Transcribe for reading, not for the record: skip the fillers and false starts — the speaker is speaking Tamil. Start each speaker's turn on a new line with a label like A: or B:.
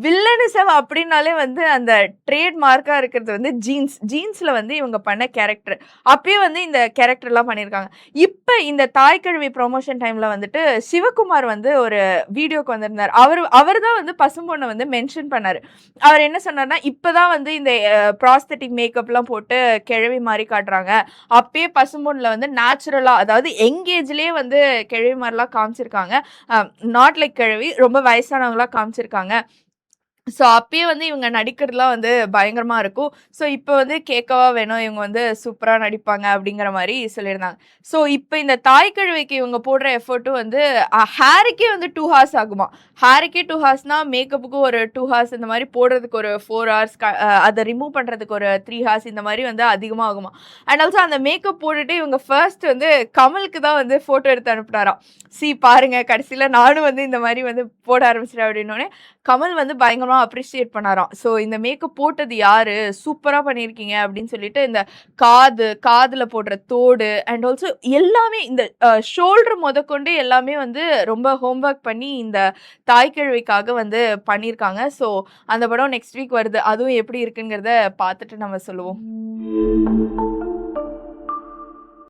A: வில்லனிசம் அப்படின்னாலே வந்து அந்த ட்ரேட் மார்க்கா இருக்கிறது வந்து ஜீன்ஸ்ல வந்து இவங்க பண்ண கேரக்டர். அப்பயே வந்து இந்த கேரக்டர் எல்லாம் பண்ணியிருக்காங்க. இப்ப இந்த தாய் கிழவி ப்ரொமோஷன் டைம்ல வந்துட்டு சிவகுமார் வந்து ஒரு வீடியோக்கு வந்திருந்தார். அவர் தான் வந்து பசும்பொண்ண வந்து மென்ஷன் பண்ணாரு. அவர் என்ன சொன்னார்னா, இப்பதான் வந்து இந்த ப்ராஸ்தெட்டிக் மேக்கப்லாம் போட்டு கிழவி மாரி காட்டுறாங்க. அப்பயே பசும்பொன்ல வந்து நேச்சுரலா அதாவது யங் ஏஜ்லயே வந்து கிழவி மாரிலாம் காமிச்சிருக்காங்க. நாட் லைக் கிழவி ரொம்ப வயசானவங்களா காமிச்சிருக்காங்க. ஸோ அப்பயே வந்து இவங்க நடிக்கிறதுலாம் வந்து பயங்கரமா இருக்கும். ஸோ இப்ப வந்து கேட்கவா வேணும், இவங்க வந்து சூப்பரா நடிப்பாங்க அப்படிங்கிற மாரி சொல்லியிருந்தாங்க. ஸோ இப்ப இந்த தாய் கிழவிக்கு இவங்க போடுற எஃபோர்ட்டும் வந்து ஹேருக்கே வந்து 2 ஹார்ஸ் ஆகுமா. ஹேருக்கே 2 ஹார்ஸ்னா மேக்கப்புக்கு ஒரு 2 ஹார்ஸ் இந்த மாரி போடுறதுக்கு ஒரு 4 ஹார்ஸ் அத ரிமூவ் பண்றதுக்கு ஒரு 3 ஹார்ஸ் இந்த மாரி வந்து அதிகமா ஆகுமா. அண்ட் ஆல்சோ அந்த மேக்கப் போட்டுட்டு இவங்க ஃபர்ஸ்ட் வந்து கமலுக்கு தான் வந்து ஃபோட்டோ எடுத்து அனுப்புனாராம். பாருங்க கடைசியில நானும் வந்து இந்த மாரி வந்து போட ஆரம்பிச்சிட்டேன் அப்படின்னோனே, கமல் வந்து பயங்கரமா அப்ரிஷியேட் பண்ணாராம். ஸோ இந்த மேக்கப் போட்டது யாரு? சூப்பரா பண்ணியிருக்கீங்க அப்படின்னு சொல்லிட்டு இந்த காதுல போடுற தோடு அண்ட் ஆல்சோ எல்லாமே இந்த ஷோல்டர் முதற்கொண்டு எல்லாமே வந்து ரொம்ப ஹோம் ஒர்க் பண்ணி இந்த தாய் கிழவிக்காக வந்து பண்ணியிருக்காங்க. ஸோ அந்த படம் நெக்ஸ்ட் வீக் வருது. அதுவும் எப்படி இருக்குங்கிறத பார்த்துட்டு நம்ம சொல்லுவோம்.